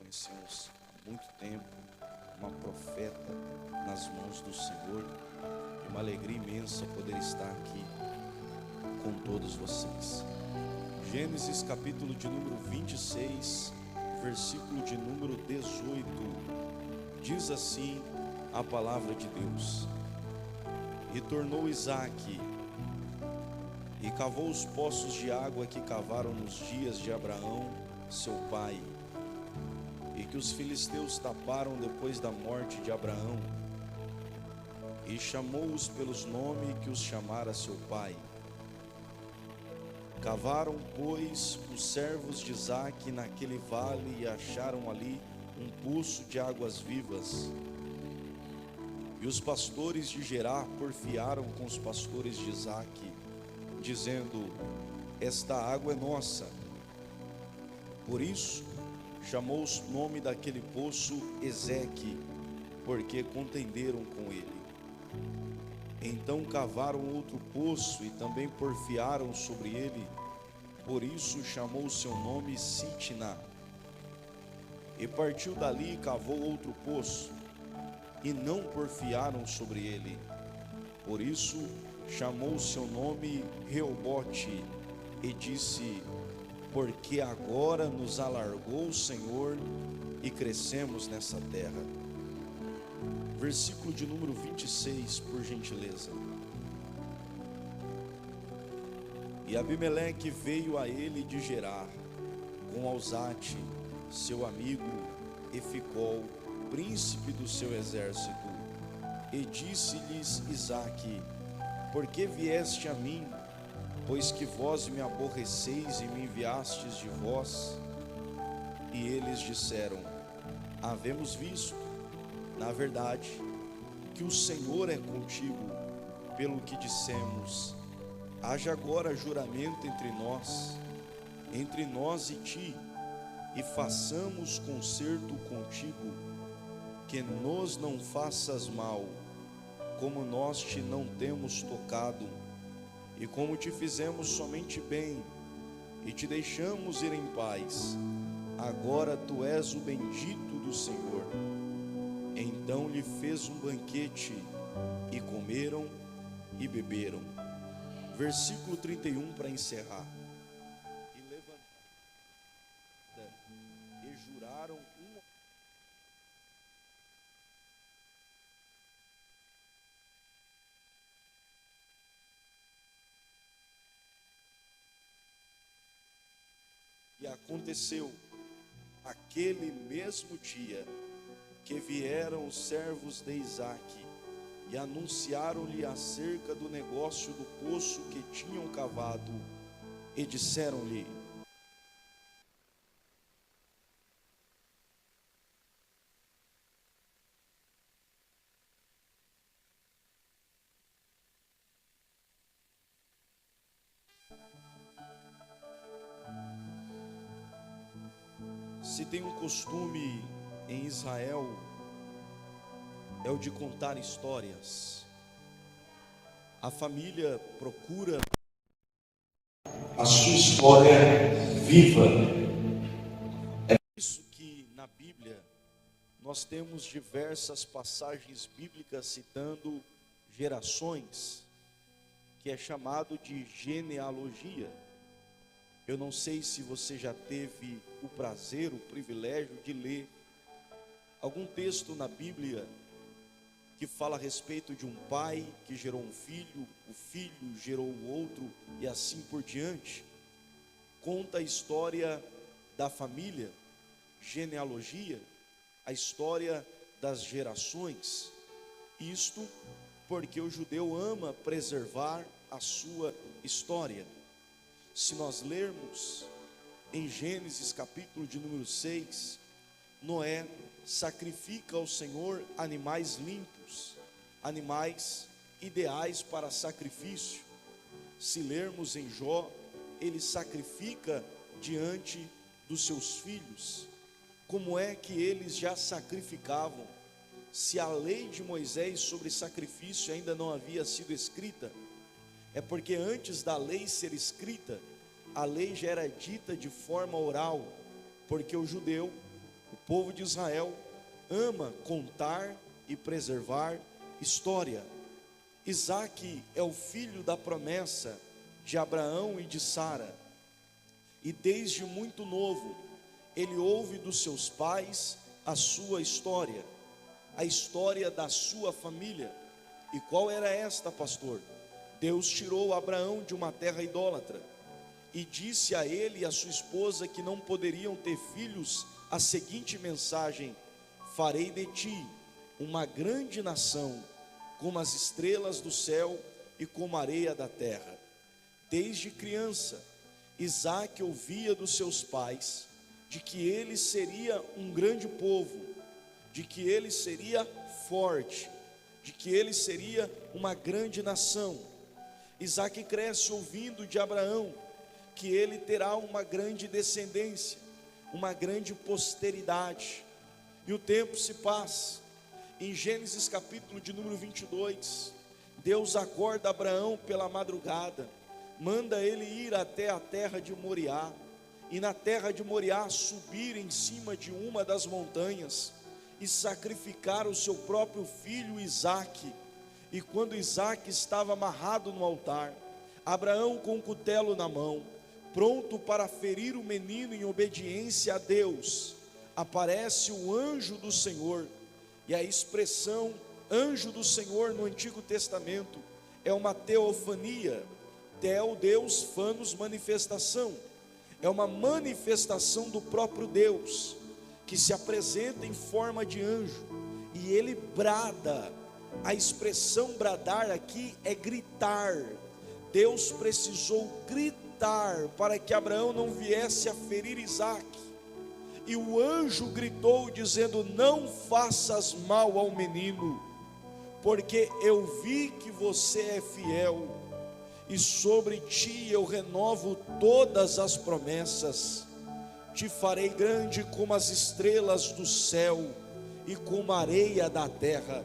conhecemos há muito tempo, uma profeta nas mãos do Senhor. É uma alegria imensa poder estar aqui com todos vocês. Gênesis capítulo de número 26, versículo de número 18, diz assim a palavra de Deus: E tornou Isaque, e cavou os poços de água que cavaram nos dias de Abraão, seu pai, e que os filisteus taparam depois da morte de Abraão, e chamou-os pelos nomes que os chamara seu pai. Cavaram, pois, os servos de Isaque naquele vale e acharam ali um poço de águas vivas. E os pastores de Gerar porfiaram com os pastores de Isaque, dizendo: Esta água é nossa. Por isso chamou o nome daquele poço Ezeque, porque contenderam com ele. Então cavaram outro poço e também porfiaram sobre ele, por isso chamou o seu nome Sitná. E partiu dali e cavou outro poço, e não porfiaram sobre ele, por isso chamou o seu nome Reobote, e disse: Porque agora nos alargou o Senhor e crescemos nessa terra. Versículo de número 26, por gentileza. E Abimeleque veio a ele de Gerar, com Alzate, seu amigo, e Ficol, príncipe do seu exército. E disse-lhes Isaque: Por que vieste a mim, pois que vós me aborreceis e me enviastes de vós? E eles disseram: Havemos visto, na verdade, que o Senhor é contigo, pelo que dissemos: haja agora juramento entre nós e ti, e façamos concerto contigo, que nos não faças mal, como nós te não temos tocado, e como te fizemos somente bem, e te deixamos ir em paz. Agora tu és o bendito do Senhor. Então lhe fez um banquete, e comeram e beberam. Versículo 31 para encerrar. E levantaram e juraram um. E aconteceu aquele mesmo dia que vieram os servos de Isaque e anunciaram-lhe acerca do negócio do poço que tinham cavado, e disseram-lhe: Se tem um costume em Israel, é o de contar histórias. A família procura a sua história viva. É por isso que na Bíblia nós temos diversas passagens bíblicas citando gerações, que é chamado de genealogia. Eu não sei se você já teve o prazer, o privilégio de ler algum texto na Bíblia que fala a respeito de um pai que gerou um filho, o filho gerou o outro e assim por diante. Conta a história da família, genealogia, a história das gerações. Isto porque o judeu ama preservar a sua história. Se nós lermos em Gênesis capítulo de número 6, Noé sacrifica ao Senhor animais limpos, animais ideais para sacrifício. Se lermos em Jó, ele sacrifica diante dos seus filhos. Como é que eles já sacrificavam, se a lei de Moisés sobre sacrifício ainda não havia sido escrita? É porque antes da lei ser escrita, a lei já era dita de forma oral, porque o judeu, o povo de Israel ama contar e preservar história. Isaque é o filho da promessa de Abraão e de Sara, e desde muito novo ele ouve dos seus pais a sua história, a história da sua família. E qual era esta, pastor? Deus tirou Abraão de uma terra idólatra e disse a ele e a sua esposa que não poderiam ter filhos a seguinte mensagem: farei de ti uma grande nação, como as estrelas do céu e como a areia da terra. Desde criança, Isaque ouvia dos seus pais de que ele seria um grande povo, de que ele seria forte, de que ele seria uma grande nação. Isaque cresce ouvindo de Abraão que ele terá uma grande descendência, uma grande posteridade. E o tempo se passa. Em Gênesis capítulo de número 22, Deus acorda Abraão pela madrugada, manda ele ir até a terra de Moriá, e na terra de Moriá subir em cima de uma das montanhas e sacrificar o seu próprio filho Isaque. E quando Isaque estava amarrado no altar, Abraão com o cutelo na mão, pronto para ferir o menino em obediência a Deus, aparece o anjo do Senhor. E a expressão anjo do Senhor no Antigo Testamento é uma teofania. Teo, Deus, fanos, manifestação. É uma manifestação do próprio Deus, que se apresenta em forma de anjo, e ele brada. A expressão bradar aqui é gritar. Deus precisou gritar para que Abraão não viesse a ferir Isaque. E o anjo gritou dizendo: não faças mal ao menino, porque eu vi que você é fiel, e sobre ti eu renovo todas as promessas. Te farei grande como as estrelas do céu e como a areia da terra.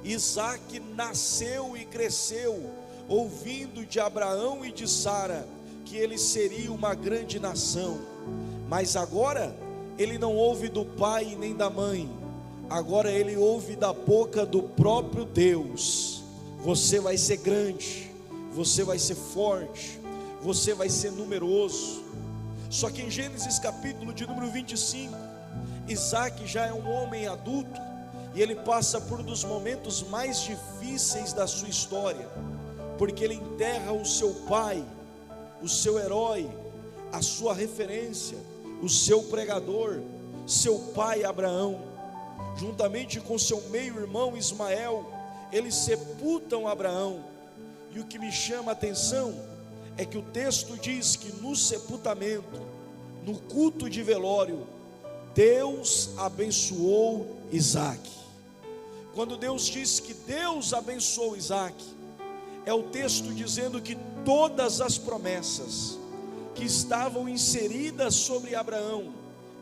Isaque nasceu e cresceu ouvindo de Abraão e de Sara que ele seria uma grande nação. Mas agora ele não ouve do pai nem da mãe, agora ele ouve da boca do próprio Deus: você vai ser grande, você vai ser forte, você vai ser numeroso. Só que em Gênesis capítulo de número 25, Isaque já é um homem adulto, e ele passa por um dos momentos mais difíceis da sua história, porque ele enterra o seu pai, o seu herói, a sua referência, o seu pregador, seu pai Abraão, juntamente com seu meio-irmão Ismael. Eles sepultam Abraão. E o que me chama a atenção é que o texto diz que no sepultamento, no culto de velório, Deus abençoou Isaque. Quando Deus diz que Deus abençoou Isaque, é o texto dizendo que todas as promessas que estavam inseridas sobre Abraão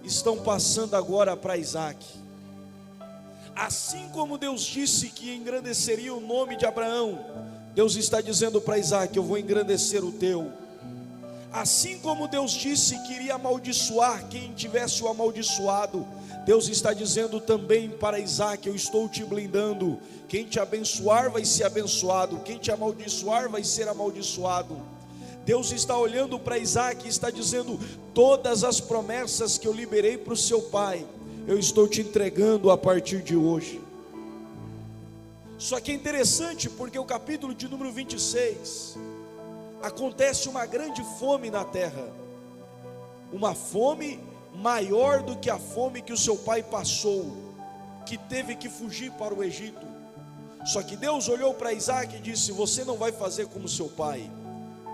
estão passando agora para Isaque. Assim como Deus disse que engrandeceria o nome de Abraão, Deus está dizendo para Isaque: eu vou engrandecer o teu. Assim como Deus disse que iria amaldiçoar quem tivesse o amaldiçoado, Deus está dizendo também para Isaque: eu estou te blindando. Quem te abençoar vai ser abençoado, quem te amaldiçoar vai ser amaldiçoado. Deus está olhando para Isaque e está dizendo: todas as promessas que eu liberei para o seu pai, eu estou te entregando a partir de hoje. Só que é interessante porque o capítulo de número 26, acontece uma grande fome na terra, uma fome maior do que a fome que o seu pai passou, que teve que fugir para o Egito. Só que Deus olhou para Isaque e disse: você não vai fazer como seu pai,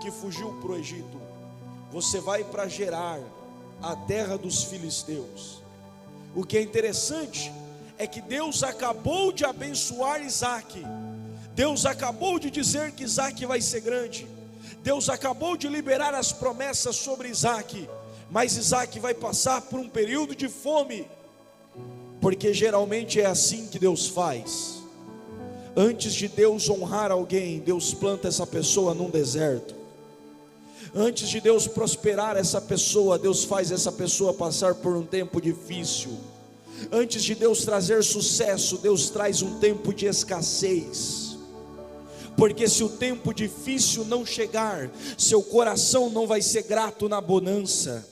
que fugiu para o Egito. Você vai para Gerar, a terra dos filisteus. O que é interessante é que Deus acabou de abençoar Isaque. Deus acabou de dizer que Isaque vai ser grande. Deus acabou de liberar as promessas sobre Isaque. Mas Isaque vai passar por um período de fome, porque geralmente é assim que Deus faz. Antes de Deus honrar alguém, Deus planta essa pessoa num deserto. Antes de Deus prosperar essa pessoa, Deus faz essa pessoa passar por um tempo difícil. Antes de Deus trazer sucesso, Deus traz um tempo de escassez. Porque se o tempo difícil não chegar, seu coração não vai ser grato na bonança.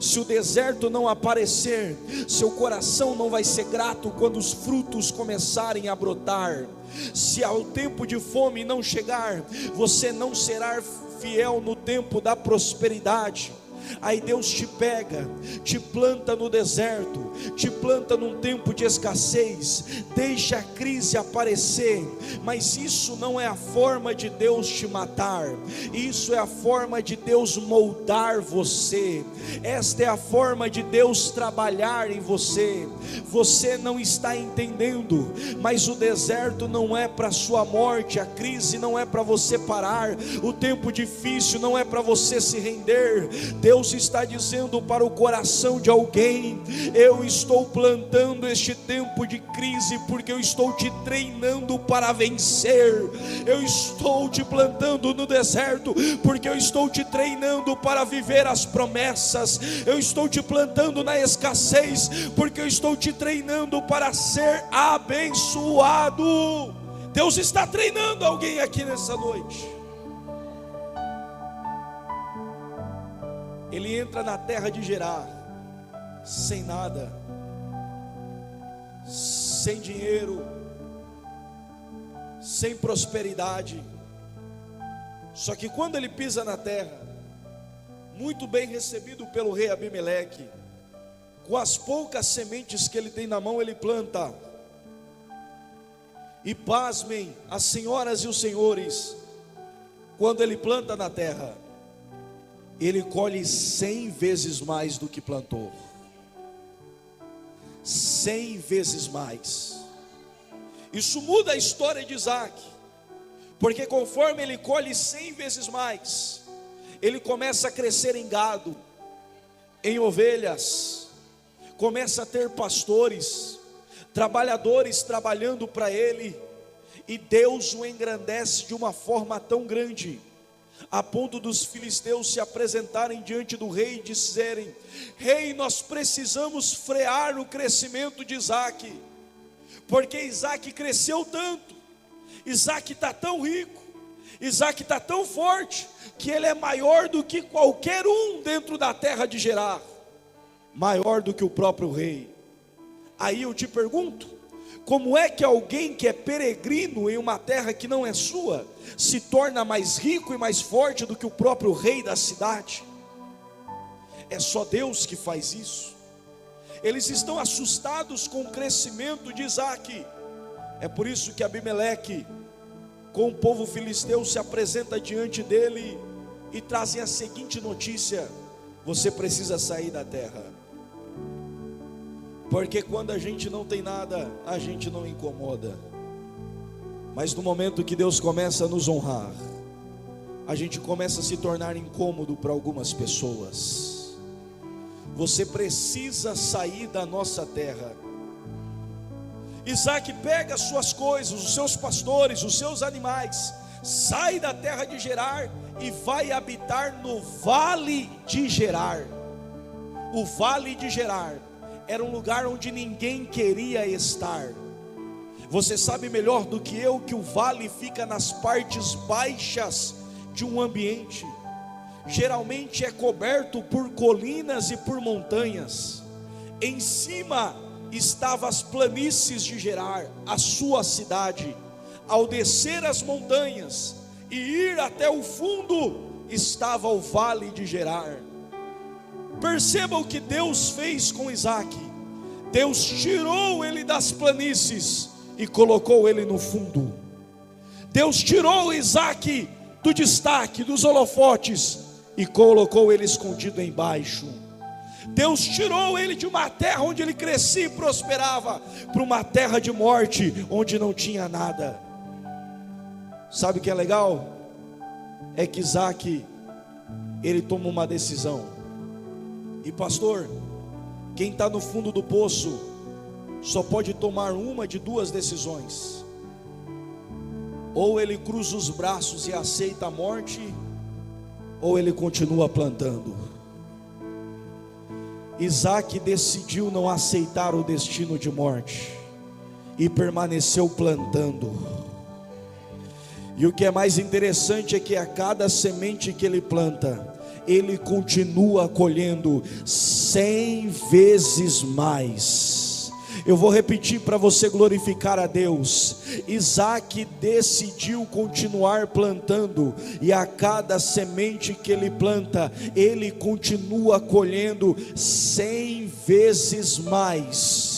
Se o deserto não aparecer, seu coração não vai ser grato quando os frutos começarem a brotar. Se ao tempo de fome não chegar, você não será fiel no tempo da prosperidade. Aí Deus te pega, te planta no deserto, te planta num tempo de escassez, deixa a crise aparecer, mas isso não é a forma de Deus te matar, isso é a forma de Deus moldar você, esta é a forma de Deus trabalhar em você. Você não está entendendo, mas o deserto não é para sua morte, a crise não é para você parar, o tempo difícil não é para você se render. Deus está dizendo para o coração de alguém: eu estou plantando este tempo de crise porque eu estou te treinando para vencer. Eu estou te plantando no deserto porque eu estou te treinando para viver as promessas. Eu estou te plantando na escassez porque eu estou te treinando para ser abençoado. Deus está treinando alguém aqui nessa noite. Ele entra na terra de Gerar, sem nada, sem dinheiro, sem prosperidade. Só que quando ele pisa na terra, muito bem recebido pelo rei Abimeleque, com as poucas sementes que ele tem na mão, ele planta. E pasmem as senhoras e os senhores, quando ele planta na terra, ele colhe 100 vezes mais do que plantou. 100 vezes mais. Isso muda a história de Isaac, porque conforme ele colhe 100 vezes mais, ele começa a crescer em gado, em ovelhas, começa a ter pastores, trabalhadores trabalhando para ele, e Deus o engrandece de uma forma tão grande, a ponto dos filisteus se apresentarem diante do rei e disserem: rei, nós precisamos frear o crescimento de Isaac, porque Isaac cresceu tanto, Isaac está tão rico, Isaac está tão forte, que ele é maior do que qualquer um dentro da terra de Gerar, maior do que o próprio rei. Aí eu te pergunto, como é que alguém que é peregrino em uma terra que não é sua, se torna mais rico e mais forte do que o próprio rei da cidade? É só Deus que faz isso. Eles estão assustados com o crescimento de Isaac. É por isso que Abimeleque, com o povo filisteu, se apresenta diante dele e trazem a seguinte notícia: você precisa sair da terra. Porque quando a gente não tem nada, a gente não incomoda. Mas no momento que Deus começa a nos honrar, a gente começa a se tornar incômodo para algumas pessoas. Você precisa sair da nossa terra. Isaac pega as suas coisas, os seus pastores, os seus animais, sai da terra de Gerar e vai habitar no vale de Gerar. O vale de Gerar era um lugar onde ninguém queria estar. Você sabe melhor do que eu que o vale fica nas partes baixas de um ambiente. Geralmente é coberto por colinas e por montanhas. Em cima estavam as planícies de Gerar, a sua cidade. Ao descer as montanhas e ir até o fundo, estava o vale de Gerar. Perceba o que Deus fez com Isaac. Deus tirou ele das planícies e colocou ele no fundo. Deus tirou Isaac do destaque, dos holofotes, e colocou ele escondido embaixo. Deus tirou ele de uma terra onde ele crescia e prosperava, para uma terra de morte, onde não tinha nada. Sabe o que é legal? É que Isaac, ele toma uma decisão. E pastor, quem está no fundo do poço só pode tomar uma de duas decisões: ou ele cruza os braços e aceita a morte, ou ele continua plantando? Isaac decidiu não aceitar o destino de morte e permaneceu plantando. E o que é mais interessante é que a cada semente que ele planta, ele continua colhendo 100 vezes mais. Eu vou repetir para você glorificar a Deus. Isaac decidiu continuar plantando, e a cada semente que ele planta, ele continua colhendo 100 vezes mais.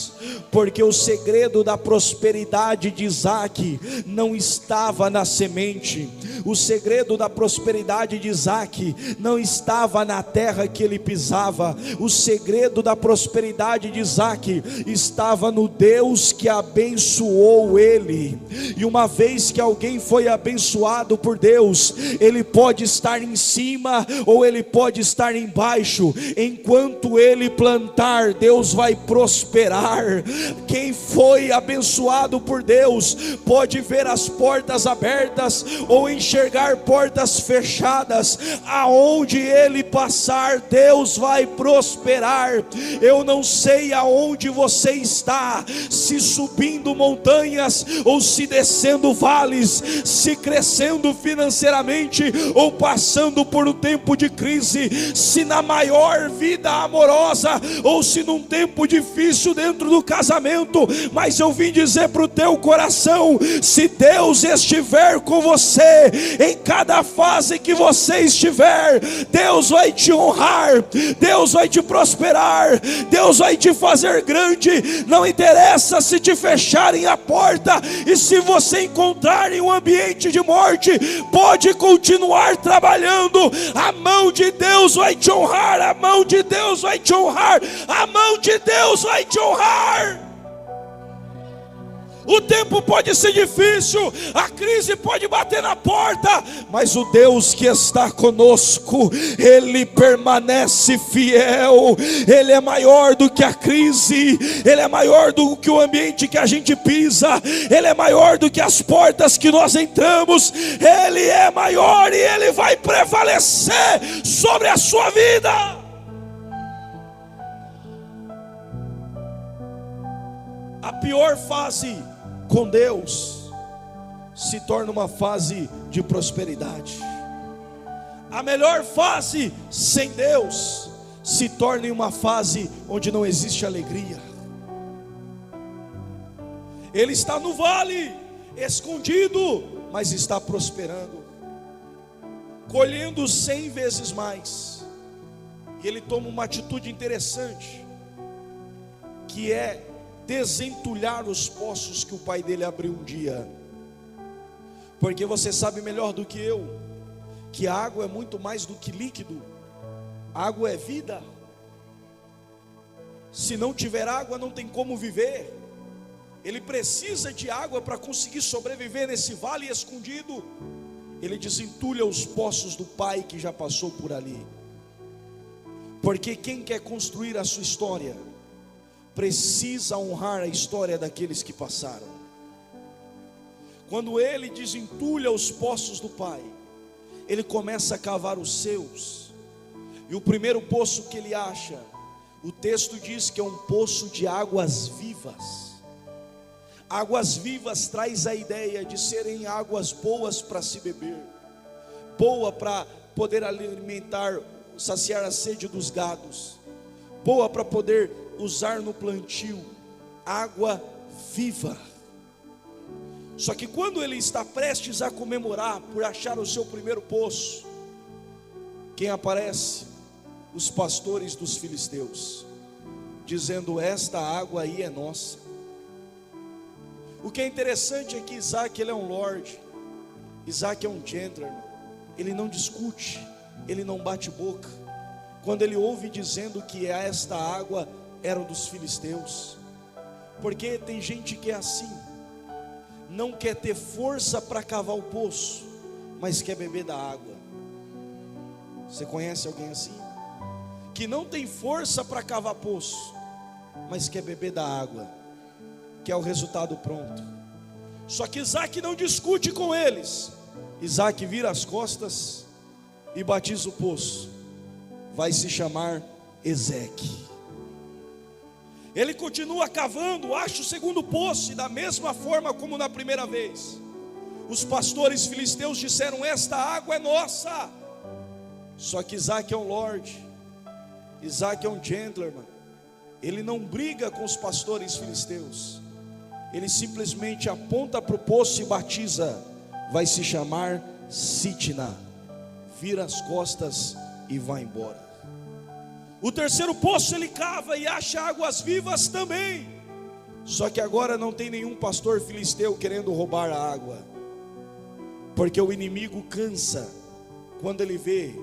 Porque o segredo da prosperidade de Isaac não estava na semente. O segredo da prosperidade de Isaac não estava na terra que ele pisava. O segredo da prosperidade de Isaac estava no Deus que abençoou ele. E uma vez que alguém foi abençoado por Deus, ele pode estar em cima ou ele pode estar embaixo. Enquanto ele plantar, Deus vai prosperar. Quem foi abençoado por Deus pode ver as portas abertas ou enxergar portas fechadas. Aonde ele passar, Deus vai prosperar. Eu não sei aonde você está, se subindo montanhas ou se descendo vales, se crescendo financeiramente ou passando por um tempo de crise, se na maior vida amorosa ou se num tempo difícil dentro do casamento. Mas eu vim dizer para o teu coração: se Deus estiver com você em cada fase que você estiver, Deus vai te honrar, Deus vai te prosperar, Deus vai te fazer grande. Não interessa se te fecharem a porta e se você encontrar em um ambiente de morte, pode continuar trabalhando. A mão de Deus vai te honrar, a mão de Deus vai te honrar, a mão de Deus vai te honrar. O tempo pode ser difícil, a crise pode bater na porta, mas o Deus que está conosco, Ele permanece fiel. Ele é maior do que a crise, Ele é maior do que o ambiente que a gente pisa, Ele é maior do que as portas que nós entramos. Ele é maior e Ele vai prevalecer sobre a sua vida. A pior fase com Deus se torna uma fase de prosperidade. A melhor fase sem Deus se torna em uma fase onde não existe alegria. Ele está no vale, escondido, mas está prosperando, colhendo 100 vezes mais. E ele toma uma atitude interessante, que é desentulhar os poços que o pai dele abriu um dia. Porque você sabe melhor do que eu que a água é muito mais do que líquido. Água é vida. Se não tiver água, não tem como viver. Ele precisa de água para conseguir sobreviver nesse vale escondido. Ele desentulha os poços do pai que já passou por ali. Porque quem quer construir a sua história precisa honrar a história daqueles que passaram. Quando ele desentulha os poços do pai, ele começa a cavar os seus. E o primeiro poço que ele acha, o texto diz que é um poço de águas vivas. Águas vivas traz a ideia de serem águas boas para se beber, boa para poder alimentar, saciar a sede dos gados, boa para poder usar no plantio. Água viva. Só que quando ele está prestes a comemorar por achar o seu primeiro poço, quem aparece? Os pastores dos filisteus, dizendo: esta água aí é nossa. O que é interessante é que Isaac, ele é um lord, Isaac é um gentleman, ele não discute, ele não bate boca. Quando ele ouve dizendo que esta água era dos filisteus, porque tem gente que é assim, não quer ter força para cavar o poço, mas quer beber da água. Você conhece alguém assim? Que não tem força para cavar poço, mas quer beber da água, que é o resultado pronto. Só que Isaac não discute com eles. Isaac vira as costas e batiza o poço, vai se chamar Ezeque. Ele continua cavando, acha o segundo poço, e da mesma forma como na primeira vez, os pastores filisteus disseram: esta água é nossa. Só que Isaac é um lord, Isaac é um gentleman. Ele não briga com os pastores filisteus, ele simplesmente aponta para o poço e batiza. Vai se chamar Sitna. Vira as costas e vai embora. O terceiro poço ele cava e acha águas vivas também. Só que agora não tem nenhum pastor filisteu querendo roubar a água, porque o inimigo cansa quando ele vê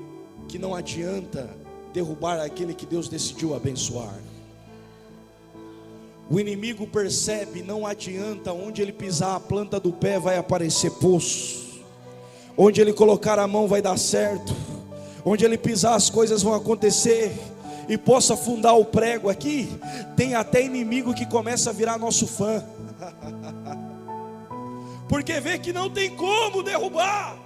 que não adianta derrubar aquele que Deus decidiu abençoar. O inimigo percebe, não adianta, onde ele pisar a planta do pé vai aparecer poço, onde ele colocar a mão vai dar certo, onde ele pisar as coisas vão acontecer. E posso afundar o prego aqui, tem até inimigo que começa a virar nosso fã, porque vê que não tem como derrubar,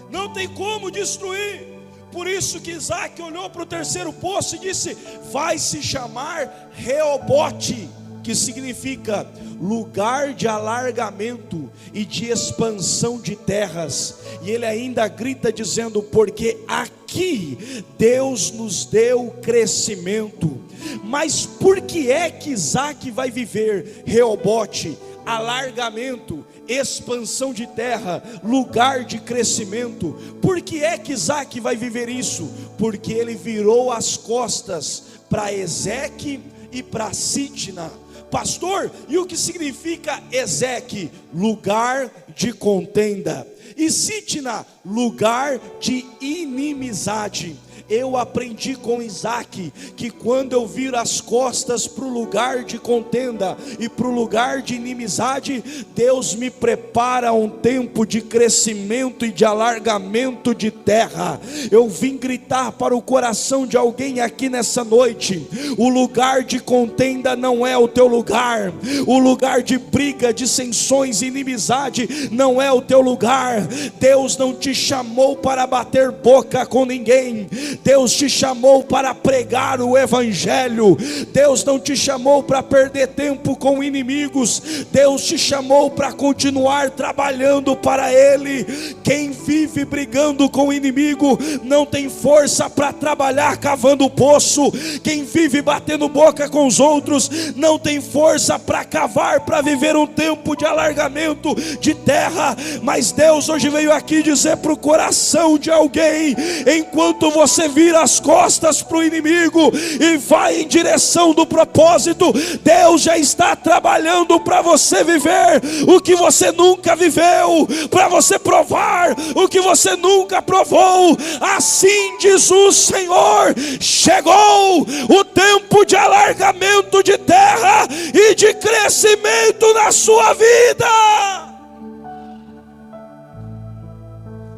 não tem como destruir. Por isso que Isaac olhou para o terceiro poço e disse: vai se chamar Reobote, que significa lugar de alargamento e de expansão de terras. E ele ainda grita dizendo: porque aqui Deus nos deu crescimento. Mas por que é que Isaac vai viver Reobote? Alargamento, expansão de terra, lugar de crescimento. Por que é que Isaac vai viver isso? Porque ele virou as costas para Ezeque e para Sitna. Pastor, e o que significa Ezeque? Lugar de contenda. E Sitna, lugar de inimizade. Eu aprendi com Isaac que quando eu viro as costas para o lugar de contenda e para o lugar de inimizade, Deus me prepara um tempo de crescimento e de alargamento de terra. Eu vim gritar para o coração de alguém aqui nessa noite: o lugar de contenda não é o teu lugar, o lugar de briga, dissensões e inimizade não é o teu lugar. Deus não te chamou para bater boca com ninguém, Deus te chamou para pregar o evangelho. Deus não te chamou para perder tempo com inimigos, Deus te chamou para continuar trabalhando para Ele. Quem vive brigando com o inimigo não tem força para trabalhar cavando poço. Quem vive batendo boca com os outros não tem força para cavar, para viver um tempo de alargamento de terra. Mas Deus hoje veio aqui dizer para o coração de alguém: enquanto você vira as costas para o inimigo e vai em direção do propósito, Deus já está trabalhando para você viver o que você nunca viveu, para você provar o que você nunca provou. Assim diz o Senhor: chegou o tempo de alargamento de terra e de crescimento na sua vida.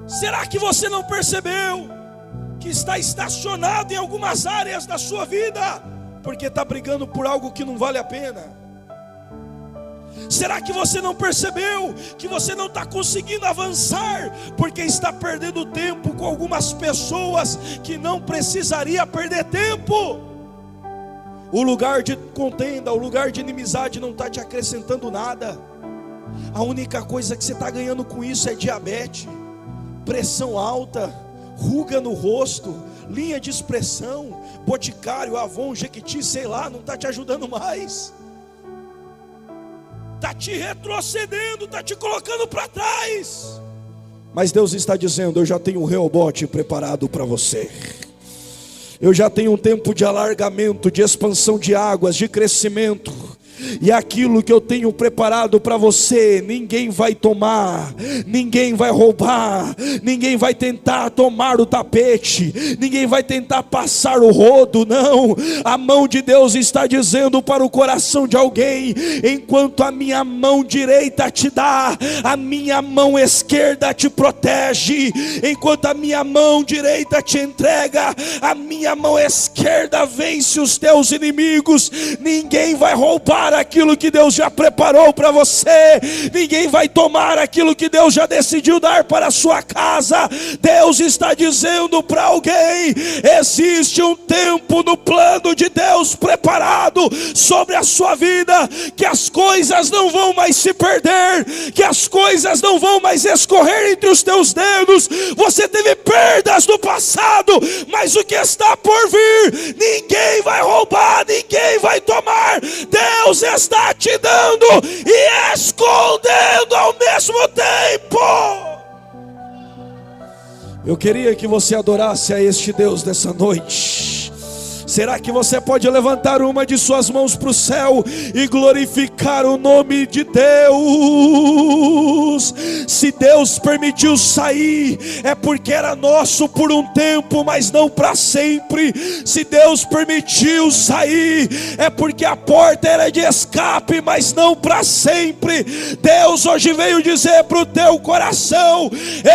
Será que você não percebeu que está estacionado em algumas áreas da sua vida porque está brigando por algo que não vale a pena? Será que você não percebeu que você não está conseguindo avançar porque está perdendo tempo com algumas pessoas que não precisaria perder tempo? O lugar de contenda, o lugar de inimizade não está te acrescentando nada. A única coisa que você está ganhando com isso é diabetes, pressão alta, ruga no rosto, linha de expressão, Boticário, Avon, Jequiti, sei lá, não está te ajudando mais, está te retrocedendo, está te colocando para trás. Mas Deus está dizendo: eu já tenho um Reobote preparado para você. Eu já tenho um tempo de alargamento, de expansão de águas, de crescimento. E aquilo que eu tenho preparado para você, ninguém vai tomar, ninguém vai roubar, ninguém vai tentar tomar o tapete, ninguém vai tentar passar o rodo, não. A mão de Deus está dizendo para o coração de alguém: enquanto a minha mão direita te dá, a minha mão esquerda te protege. Enquanto a minha mão direita te entrega, a minha mão esquerda vence os teus inimigos. Ninguém vai roubar roubar aquilo que Deus já preparou para você, ninguém vai tomar aquilo que Deus já decidiu dar para a sua casa. Deus está dizendo para alguém: existe um tempo no plano de Deus preparado sobre a sua vida, que as coisas não vão mais se perder, que as coisas não vão mais escorrer entre os teus dedos. Você teve perdas no passado, mas o que está por vir, ninguém vai roubar, ninguém vai tomar. Deus está te dando e escondendo ao mesmo tempo. Eu queria que você adorasse a este Deus dessa noite. Será que você pode levantar uma de suas mãos para o céu e glorificar o nome de Deus? Se Deus permitiu sair, é porque era nosso por um tempo, mas não para sempre. Se Deus permitiu sair, é porque a porta era de escape, mas não para sempre. Deus hoje veio dizer para o teu coração: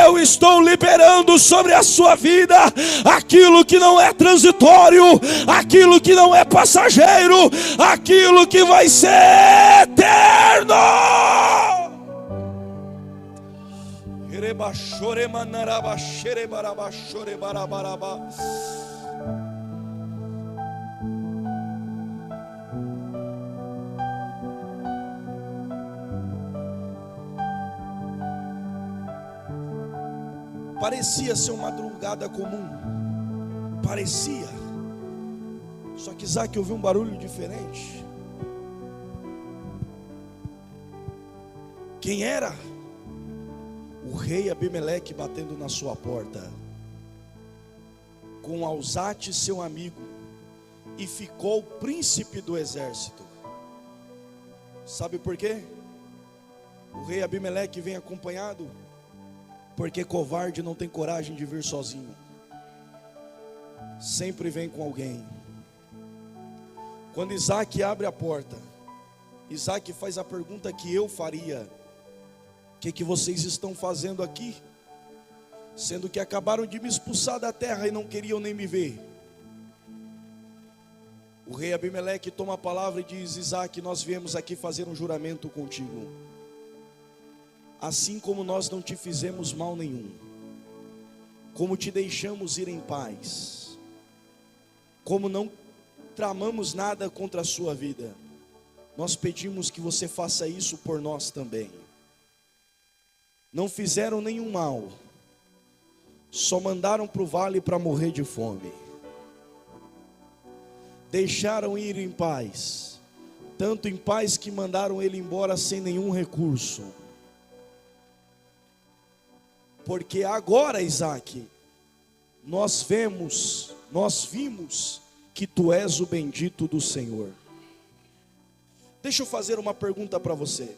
eu estou liberando sobre a sua vida aquilo que não é transitório, aquilo que não é passageiro, aquilo que vai ser eterno. Parecia ser uma madrugada comum, parecia. Só que Isaac ouviu um barulho diferente. Quem era? O rei Abimeleque batendo na sua porta, com Alzate seu amigo, e ficou o príncipe do exército. Sabe por quê? O rei Abimeleque vem acompanhado, porque covarde não tem coragem de vir sozinho, sempre vem com alguém. Quando Isaac abre a porta, Isaac faz a pergunta que eu faria: o que vocês estão fazendo aqui? Sendo que acabaram de me expulsar da terra e não queriam nem me ver. O rei Abimeleque toma a palavra e diz: Isaac, nós viemos aqui fazer um juramento contigo. Assim como nós não te fizemos mal nenhum, como te deixamos ir em paz, como não tramamos nada contra a sua vida, nós pedimos que você faça isso por nós também. Não fizeram nenhum mal, só mandaram para o vale para morrer de fome. Deixaram ir em paz, tanto em paz que mandaram ele embora sem nenhum recurso. Porque agora, Isaac, nós vimos que tu és o bendito do Senhor. Deixa eu fazer uma pergunta para você.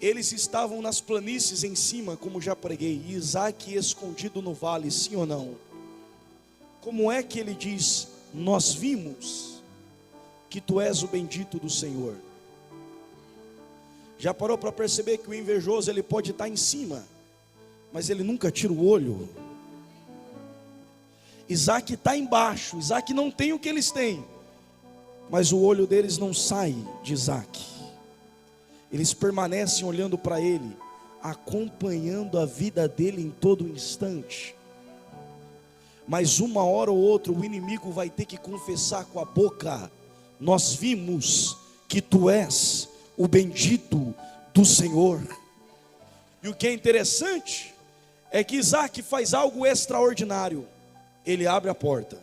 Eles estavam nas planícies em cima, como já preguei, e Isaac escondido no vale, sim ou não? Como é que ele diz: nós vimos que tu és o bendito do Senhor? Já parou para perceber que o invejoso, ele pode estar em cima, mas ele nunca tira o olho? Isaac está embaixo, Isaac não tem o que eles têm, mas o olho deles não sai de Isaac. Eles permanecem olhando para ele, acompanhando a vida dele em todo instante. Mas uma hora ou outra o inimigo vai ter que confessar com a boca: nós vimos que tu és o bendito do Senhor. E o que é interessante é que Isaac faz algo extraordinário. Ele abre a porta,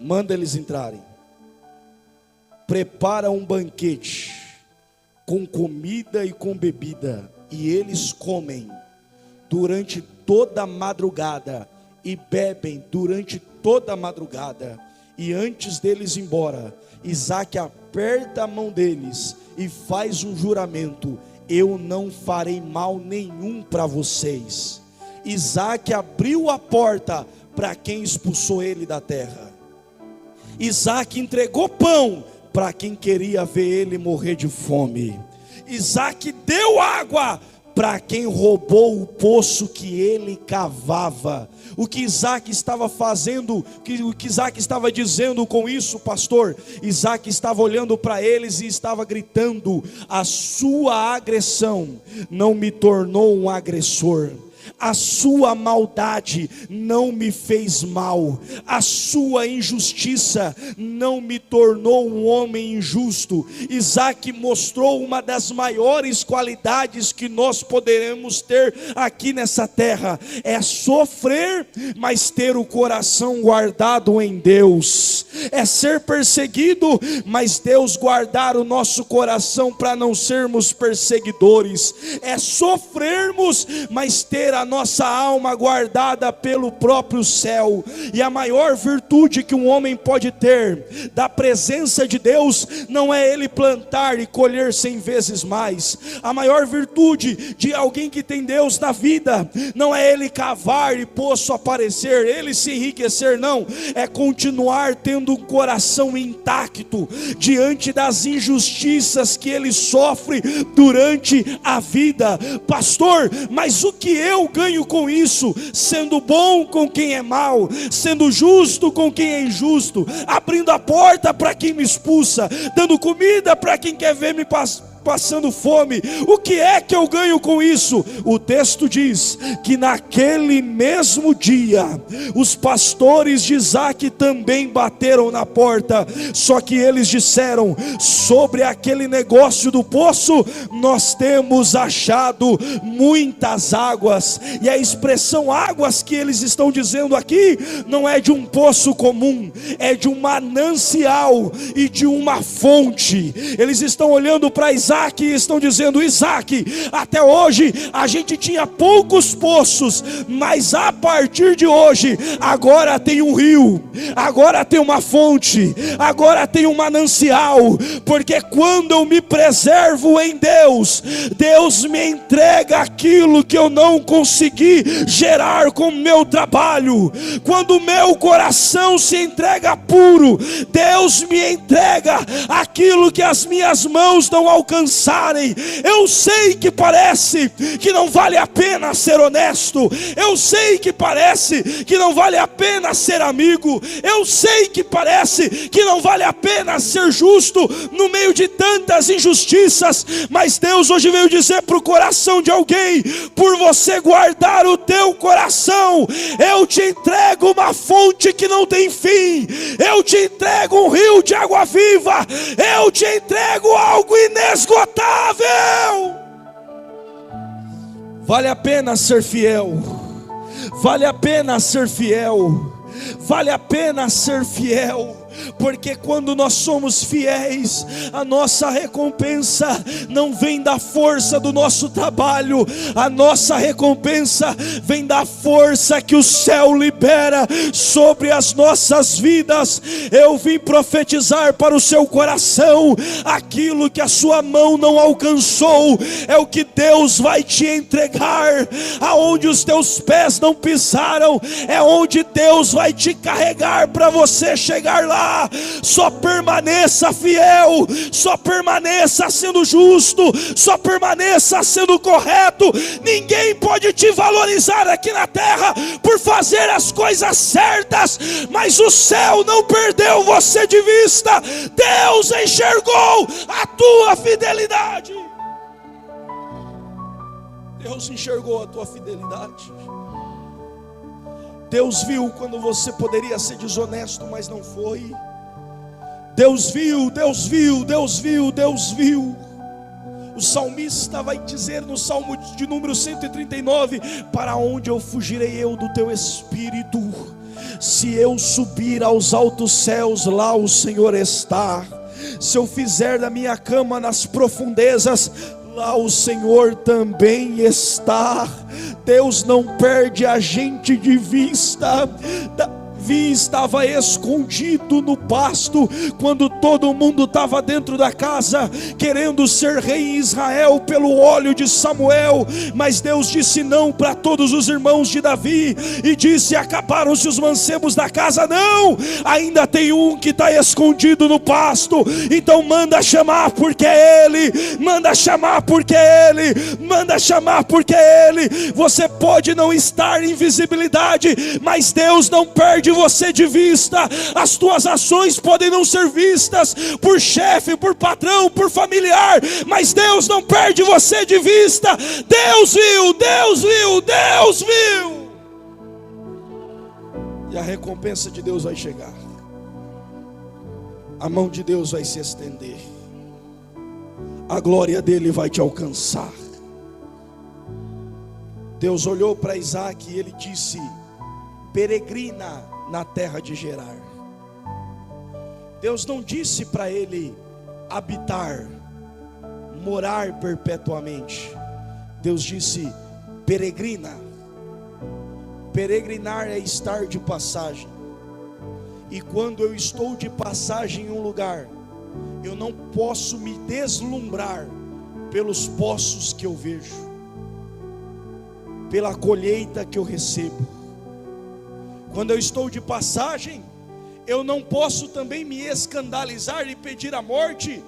manda eles entrarem, prepara um banquete com comida e com bebida, e eles comem durante toda a madrugada e bebem durante toda a madrugada. E antes deles ir embora, Isaac aperta a mão deles e faz um juramento: eu não farei mal nenhum para vocês. Isaac abriu a porta para quem expulsou ele da terra. Isaac entregou pão para quem queria ver ele morrer de fome. Isaac deu água para quem roubou o poço que ele cavava. O que Isaac estava fazendo, o que Isaac estava dizendo com isso, pastor? Isaac estava olhando para eles e estava gritando: a sua agressão não me tornou um agressor. A sua maldade não me fez mal, a sua injustiça não me tornou um homem injusto. Isaac mostrou uma das maiores qualidades que nós poderemos ter aqui nessa terra: é sofrer, mas ter o coração guardado em Deus. É ser perseguido, mas Deus guardar o nosso coração para não sermos perseguidores. É sofrermos, mas ter a nossa alma guardada pelo próprio céu. E a maior virtude que um homem pode ter da presença de Deus não é ele plantar e colher 100 vezes mais. A maior virtude de alguém que tem Deus na vida não é ele cavar e poço aparecer, ele se enriquecer, não. É continuar tendo um coração intacto diante das injustiças que ele sofre durante a vida. Pastor, mas o que eu ganho com isso? Sendo bom com quem é mau, sendo justo com quem é injusto, abrindo a porta para quem me expulsa, dando comida para quem quer ver me passando fome. O que é que eu ganho com isso? O texto diz que naquele mesmo dia os pastores de Isaac também bateram na porta, só que eles disseram: sobre aquele negócio do poço nós temos achado muitas águas. E a expressão águas que eles estão dizendo aqui não é de um poço comum, é de um manancial e de uma fonte. Eles estão olhando para Isaac e estão dizendo: Isaac, até hoje a gente tinha poucos poços, mas a partir de hoje agora tem um rio, agora tem uma fonte, agora tem um manancial, porque quando eu me preservo em Deus, Deus me entrega aquilo que eu não consegui gerar com o meu trabalho. Quando o meu coração se entrega puro, Deus me entrega aquilo que as minhas mãos não alcançaram. Eu sei que parece que não vale a pena ser honesto, eu sei que parece que não vale a pena ser amigo, eu sei que parece que não vale a pena ser justo no meio de tantas injustiças, mas Deus hoje veio dizer para o coração de alguém: por você guardar o teu coração, eu te entrego uma fonte que não tem fim, eu te entrego um rio de água viva, eu te entrego algo inesgotável. Vale a pena ser fiel, vale a pena ser fiel, vale a pena ser fiel. Porque quando nós somos fiéis, a nossa recompensa não vem da força do nosso trabalho, a nossa recompensa vem da força que o céu libera sobre as nossas vidas. Eu vim profetizar para o seu coração: aquilo que a sua mão não alcançou é o que Deus vai te entregar. Aonde os teus pés não pisaram é onde Deus vai te carregar para você chegar lá. Só permaneça fiel, só permaneça sendo justo, só permaneça sendo correto. Ninguém pode te valorizar aqui na terra por fazer as coisas certas, mas o céu não perdeu você de vista. Deus enxergou a tua fidelidade. Deus enxergou a tua fidelidade. Deus viu quando você poderia ser desonesto, mas não foi. Deus viu, Deus viu, Deus viu, Deus viu. O salmista vai dizer no Salmo de número 139: para onde eu fugirei eu do teu espírito? Se eu subir aos altos céus, lá o Senhor está. Se eu fizer da minha cama nas profundezas, lá o Senhor também está. Deus não perde a gente de vista. Davi estava escondido no pasto, quando todo mundo estava dentro da casa, querendo ser rei em Israel pelo óleo de Samuel. Mas Deus disse não para todos os irmãos de Davi, e disse: acabaram-se os mancebos da casa? Não, ainda tem um que está escondido no pasto. Então manda chamar, porque é ele. Manda chamar, porque é ele. Manda chamar, porque é ele. Você pode não estar em visibilidade, mas Deus não perde você de vista. As tuas ações podem não ser vistas por chefe, por patrão, por familiar, mas Deus não perde você de vista. Deus viu, Deus viu, Deus viu. E a recompensa de Deus vai chegar. A mão de Deus vai se estender. A glória dele vai te alcançar. Deus olhou para Isaac e ele disse: peregrina na terra de Gerar. Deus não disse para ele habitar, morar perpetuamente. Deus disse: peregrina. Peregrinar é estar de passagem. E quando eu estou de passagem em um lugar, eu não posso me deslumbrar pelos poços que eu vejo, pela colheita que eu recebo. Quando eu estou de passagem, eu não posso também me escandalizar e pedir a morte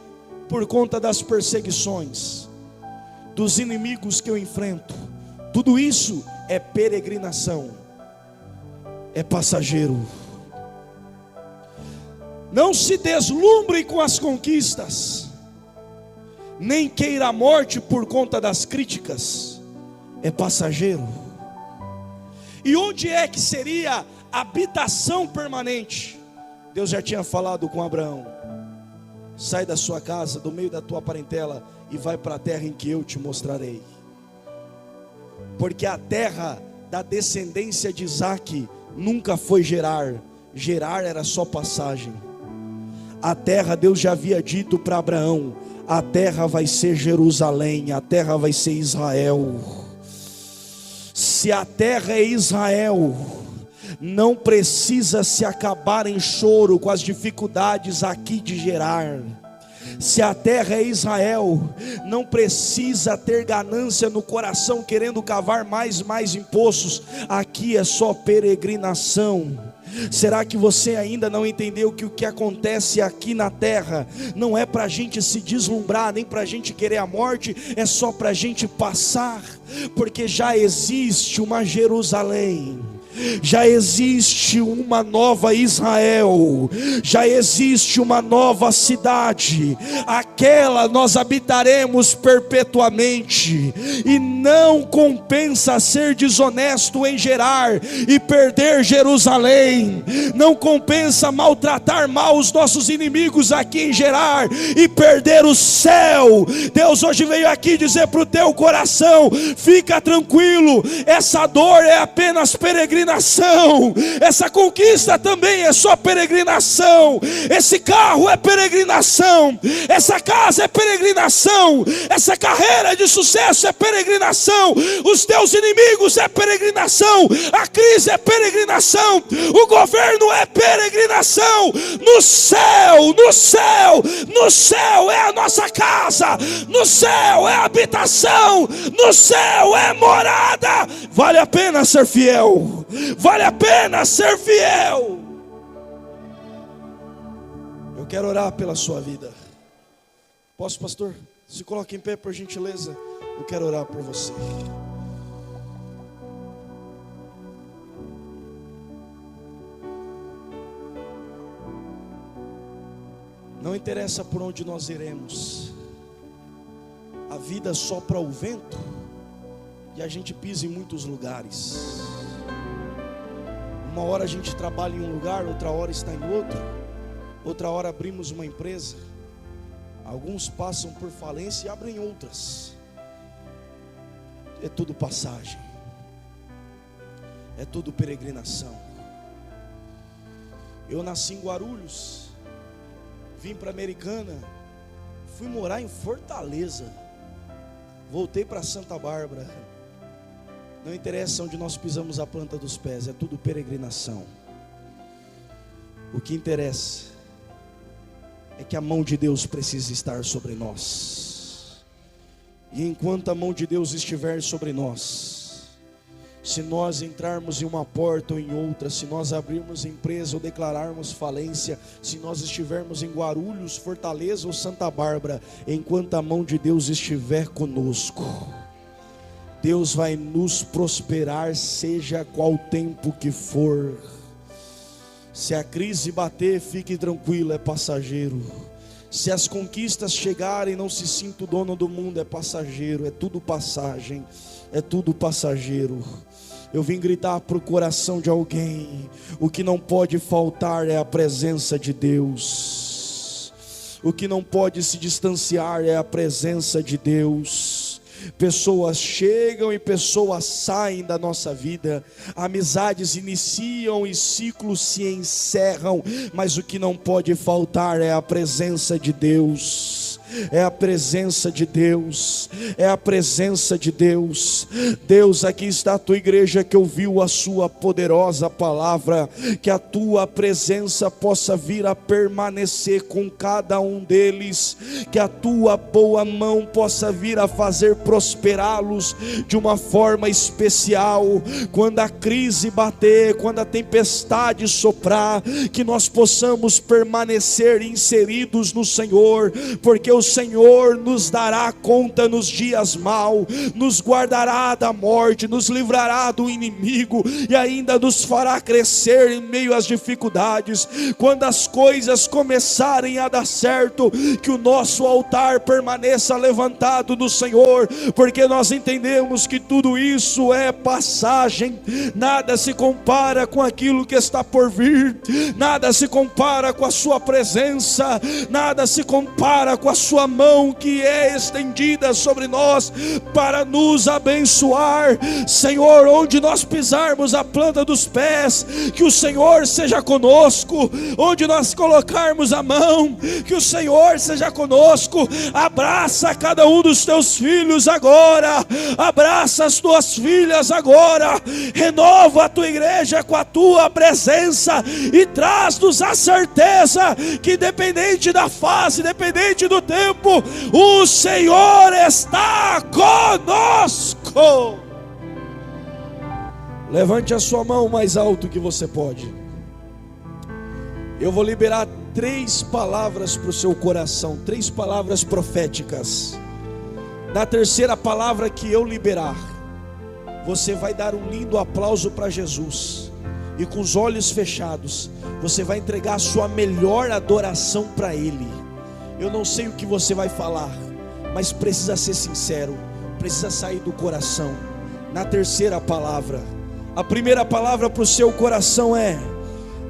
por conta das perseguições, dos inimigos que eu enfrento. Tudo isso é peregrinação, é passageiro. Não se deslumbre com as conquistas, nem queira a morte por conta das críticas, é passageiro. E onde é que seria a habitação permanente? Deus já tinha falado com Abraão: sai da sua casa, do meio da tua parentela, e vai para a terra em que eu te mostrarei. Porque a terra da descendência de Isaac nunca foi Gerar. Gerar era só passagem. A terra, Deus já havia dito para Abraão: a terra vai ser Jerusalém, a terra vai ser Israel. Se a terra é Israel, não precisa se acabar em choro com as dificuldades aqui de Gerar. Se a terra é Israel, não precisa ter ganância no coração querendo cavar mais poços. Aqui é só peregrinação. Será que você ainda não entendeu que o que acontece aqui na terra não é para a gente se deslumbrar, nem para a gente querer a morte, é só para a gente passar, porque já existe uma Jerusalém, já existe uma nova Israel, já existe uma nova cidade. Aquela nós habitaremos perpetuamente. E não compensa ser desonesto em Gerar e perder Jerusalém. Não compensa maltratar mal os nossos inimigos aqui em Gerar e perder o céu. Deus hoje veio aqui dizer para o teu coração: fica tranquilo, essa dor é apenas peregrinação. Essa conquista também é só peregrinação. Esse carro é peregrinação. Essa casa é peregrinação. Essa carreira de sucesso é peregrinação. Os teus inimigos é peregrinação. A crise é peregrinação. O governo é peregrinação. No céu, no céu, no céu é a nossa casa. No céu é a habitação. No céu é morada. Vale a pena ser fiel. Vale a pena ser fiel. Eu quero orar pela sua vida. Posso, pastor? Se coloque em pé, por gentileza. Eu quero orar por você. Não interessa por onde nós iremos. A vida sopra o vento e a gente pisa em muitos lugares. Uma hora a gente trabalha em um lugar, outra hora está em outro. Outra hora abrimos uma empresa. Alguns passam por falência e abrem outras. É tudo passagem. É tudo peregrinação. Eu nasci em Guarulhos, vim para Americana, fui morar em Fortaleza, voltei para Santa Bárbara. Não interessa onde nós pisamos a planta dos pés, é tudo peregrinação. O que interessa é que a mão de Deus precisa estar sobre nós. E enquanto a mão de Deus estiver sobre nós, se nós entrarmos em uma porta ou em outra, se nós abrirmos empresa ou declararmos falência, se nós estivermos em Guarulhos, Fortaleza ou Santa Bárbara, enquanto a mão de Deus estiver conosco, Deus vai nos prosperar, seja qual tempo que for. Se a crise bater, fique tranquilo, é passageiro. Se as conquistas chegarem, não se sinta o dono do mundo, é passageiro, é tudo passagem, é tudo passageiro. Eu vim gritar para o coração de alguém: o que não pode faltar é a presença de Deus. O que não pode se distanciar é a presença de Deus. Pessoas chegam e pessoas saem da nossa vida, amizades iniciam e ciclos se encerram, mas o que não pode faltar é a presença de Deus. É a presença de Deus, é a presença de Deus. Deus, aqui está a tua igreja que ouviu a sua poderosa palavra, que a tua presença possa vir a permanecer com cada um deles, que a tua boa mão possa vir a fazer prosperá-los de uma forma especial. Quando a crise bater, quando a tempestade soprar, que nós possamos permanecer inseridos no Senhor, porque o Senhor nos dará conta nos dias maus, nos guardará da morte, nos livrará do inimigo e ainda nos fará crescer em meio às dificuldades. Quando as coisas começarem a dar certo, que o nosso altar permaneça levantado no Senhor, porque nós entendemos que tudo isso é passagem. Nada se compara com aquilo que está por vir, nada se compara com a sua presença, nada se compara com a sua mão que é estendida sobre nós para nos abençoar. Senhor, onde nós pisarmos a planta dos pés, que o Senhor seja conosco. Onde nós colocarmos a mão, que o Senhor seja conosco. Abraça cada um dos teus filhos agora, abraça as tuas filhas agora, renova a tua igreja com a tua presença e traz-nos a certeza que independente da fase, independente do tempo, o Senhor está conosco. Levante a sua mão mais alto que você pode. Eu vou liberar 3 palavras para o seu coração, 3 palavras proféticas. Na terceira palavra que eu liberar, você vai dar um lindo aplauso para Jesus, e com os olhos fechados, você vai entregar a sua melhor adoração para Ele. Eu não sei o que você vai falar, mas precisa ser sincero, precisa sair do coração. Na terceira palavra, a primeira palavra para o seu coração é: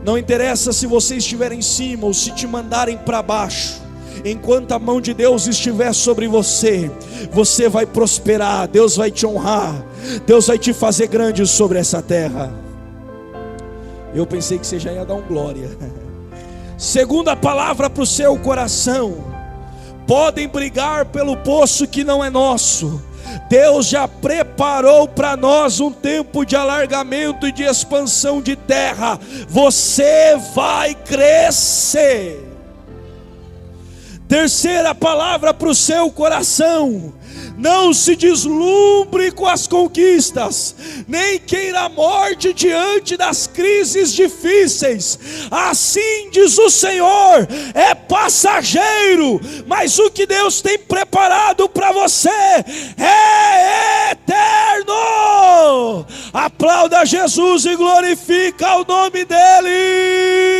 não interessa se você estiver em cima ou se te mandarem para baixo, enquanto a mão de Deus estiver sobre você, você vai prosperar, Deus vai te honrar, Deus vai te fazer grande sobre essa terra. Eu pensei que você já ia dar um glória. Segunda palavra para o seu coração: podem brigar pelo poço que não é nosso, Deus já preparou para nós um tempo de alargamento e de expansão de terra. Você vai crescer. Terceira palavra para o seu coração: não se deslumbre com as conquistas, nem queira a morte diante das crises difíceis. Assim diz o Senhor: é passageiro, mas o que Deus tem preparado para você é eterno. Aplauda Jesus e glorifica o nome dEle.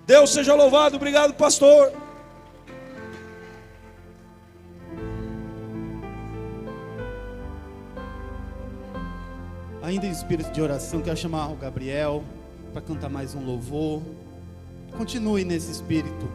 Deus seja louvado. Obrigado, pastor. Ainda em espírito de oração, quero chamar o Gabriel para cantar mais um louvor. Continue nesse espírito.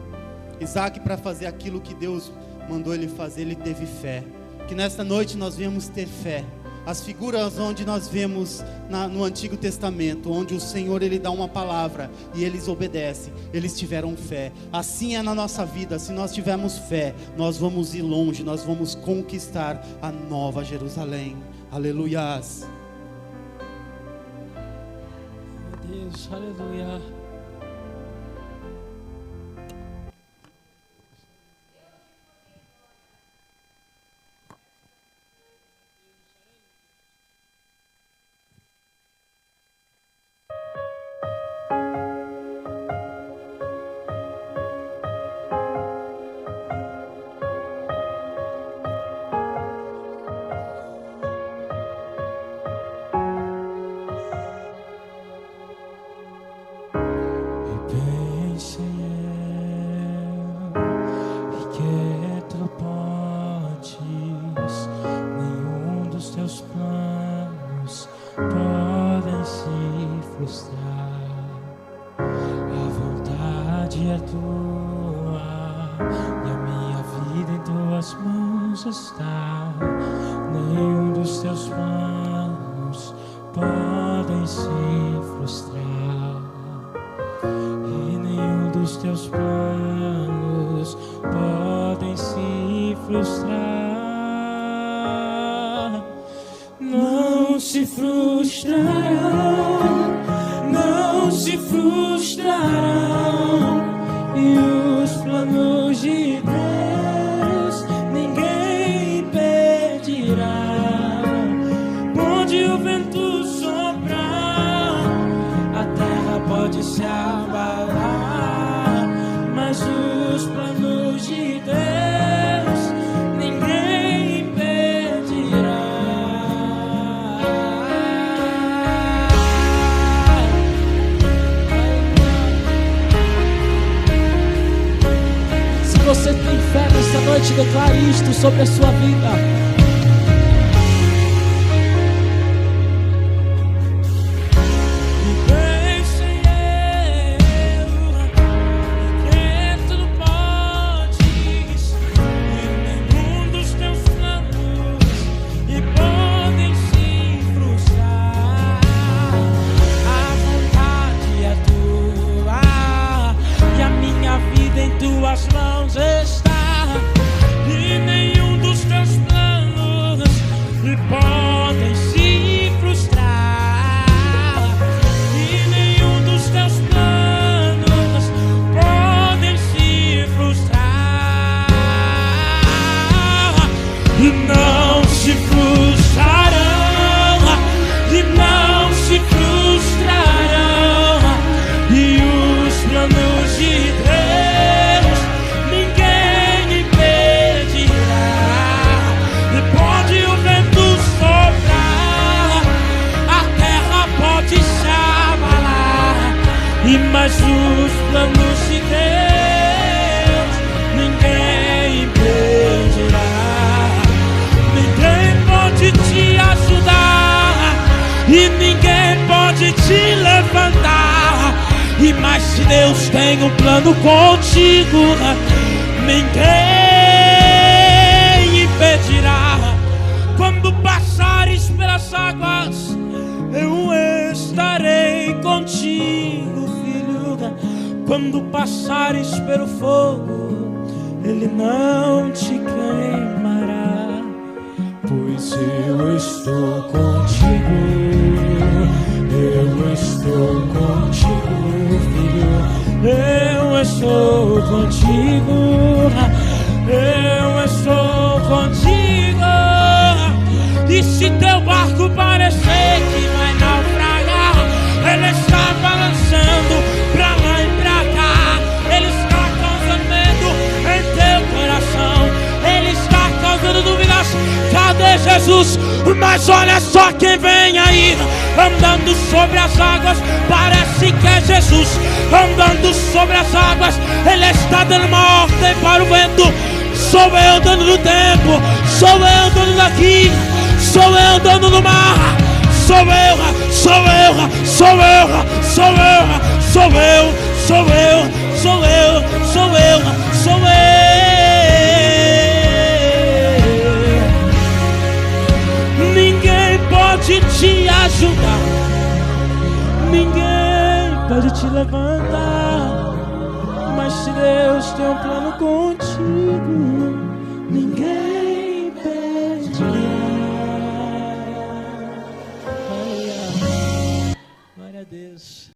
Isaac, para fazer aquilo que Deus mandou ele fazer, ele teve fé. Que nesta noite nós viemos ter fé. As figuras onde nós vemos no Antigo Testamento, onde o Senhor ele dá uma palavra e eles obedecem, eles tiveram fé. Assim é na nossa vida. Se nós tivermos fé, nós vamos ir longe, nós vamos conquistar a nova Jerusalém. Aleluias. Deus, aleluia. podem se frustrar. A vontade é tua e a minha vida em tuas mãos está. Nenhum dos teus planos podem se frustrar, e nenhum dos teus planos podem se frustrar. Não se frustrarão, não se frustrarão, e os planos de Deus ninguém impedirá. Onde o vento soprar, a terra pode se abalar, mas os planos de Deus ninguém impedirá. Se você tem fé nessa noite, declare isto sobre a sua vida. Tuas mãos está, e nenhum dos teus planos podem se frustrar, e nenhum dos teus planos podem se frustrar, e não se frustrarão, e não se frustrarão, e os planos de Deus mas os planos de Deus ninguém impedirá. Ninguém pode te ajudar e ninguém pode te levantar. E mas se Deus tem um plano contigo, ninguém impedirá. Quando passares pelas águas, eu estarei contigo. Quando passares pelo fogo, ele não te queimará, pois eu estou contigo, eu estou contigo, filho, eu estou contigo, eu estou contigo. E se teu barco parecer que vai naufragar, ele está balançando pra lá e pra cá, ele está causando medo em teu coração, ele está causando dúvidas. Cadê Jesus? Mas olha só quem vem aí, andando sobre as águas, parece que é Jesus, andando sobre as águas, ele está dando uma ordem para o vento. Sou eu andando no tempo, sou eu andando daqui, sou eu andando no mar. Sou eu, sou eu, sou eu, sou eu, sou eu, sou eu, sou eu, sou eu, sou eu. Ninguém pode te ajudar, ninguém pode te levantar, mas se Deus tem um plano contigo, ninguém impedirá. Glória a Deus.